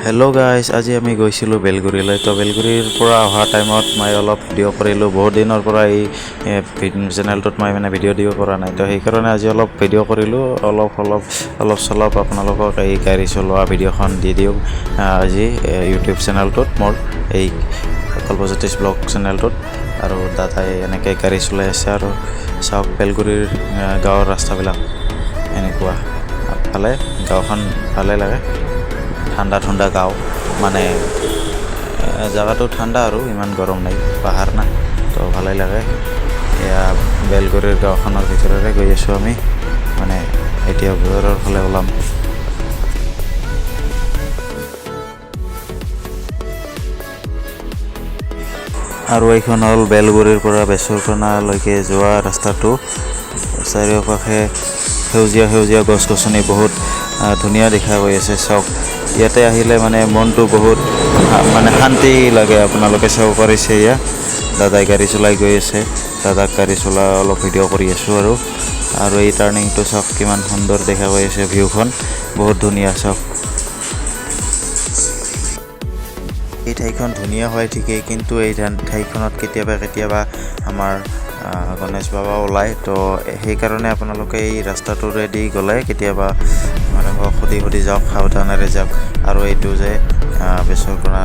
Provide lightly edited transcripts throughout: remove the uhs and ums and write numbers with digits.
Hello' guys, আজি আমি গৈছিলোঁ বেলগুৰিলৈ। তো বেলগুৰিৰ পৰা অহা টাইমত মই অলপ ভিডিঅ' কৰিলোঁ। বহুত দিনৰ পৰা এই চেনেলটোত মই ভিডিঅ' দিব পৰা নাই। তো সেইকাৰণে আজি অলপ ভিডিঅ' কৰিলোঁ। অলপ চলপ আপোনালোকক এই গাড়ী চলোৱা ভিডিঅ'খন দি দিওঁ আজি ইউটিউব চেনেলটোত, মোৰ এই কল্পজ্যোতিষ ব্লগ চেনেলটোত। আৰু দাদাই এনেকৈ গাড়ী চলাই আছে। আৰু চাওক বেলগুৰিৰ গাঁৱৰ ৰাস্তাবিলাক এনেকুৱা। গাঁওখন ভালে লাগে, ঠাণ্ডা গাঁও, জেগাটো ঠাণ্ডা আৰু ইমান গৰম নাই, পাহাৰ না, তো ভালেই লাগে। এয়া বেলগুৰিৰ গাঁওখনৰ ভিতৰৰে গৈ আছোঁ আমি, এতিয়া বজাৰৰ ফালে ওলাম। আৰু এইখন হ'ল বেলগুৰিৰ পৰা বেচৰকনালৈকে যোৱা ৰাস্তাটো। চাৰিওকাষে সেউজীয়া গছ গছনি, বহুত ধুনীয়া দেখা গৈ আছে। চাওক, ইয়াতে আহিলে মনটো বহুত শান্তি লাগে। আপোনালোকে চাব পাৰিছে, এয়া দাদাই গাড়ী চলাই গৈ আছে। দাদাক গাড়ী চলাই অলপ ভিডিঅ' কৰি আছোঁ। আৰু এই টাৰ্ণিংটো চাওক, কিমান সুন্দৰ দেখা গৈ আছে। ভিউখন বহুত ধুনীয়া। চাওক, এই ঠাইখন ধুনীয়া হয় ঠিকেই, কিন্তু এই ঠাইখনত কেতিয়াবা আমাৰ গণেশ বাবা ওলায়। তো সেইকাৰণে আপোনালোকে এই ৰাস্তাটোৰেদি গ'লে কেতিয়াবা মানুহক সুধি যাওক, সাৱধানেৰে যাওক। আৰু এইটো যে বেচৰকনা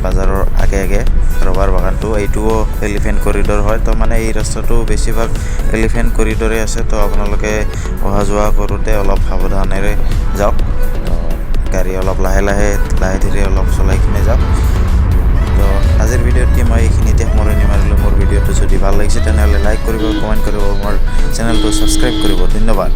বাজাৰৰ আগে ৰবাৰ বাগানটো, এইটোও এলিফেণ্ট কৰিডৰ হয়। তো এই ৰাস্তাটো বেছিভাগ এলিফেণ্ট কৰিডৰে আছে। তো আপোনালোকে অহা যোৱা কৰোঁতে অলপ সাৱধানেৰে যাওক। তো গাড়ী অলপ লাহে ধীৰে অলপ চলাই কিনে যাওক। তো আজিৰ ভিডিঅ'টি মই এইখিনিতে সামৰণি মাৰিলোঁ। মোৰ ভিডিঅ'টো যদি ভাল লাগিছে তেনেহ'লে লাইক কৰিব, কমেণ্ট কৰিব, মোৰ চেনেলটো ছাবস্ক্ৰাইব কৰিব। ধন্যবাদ।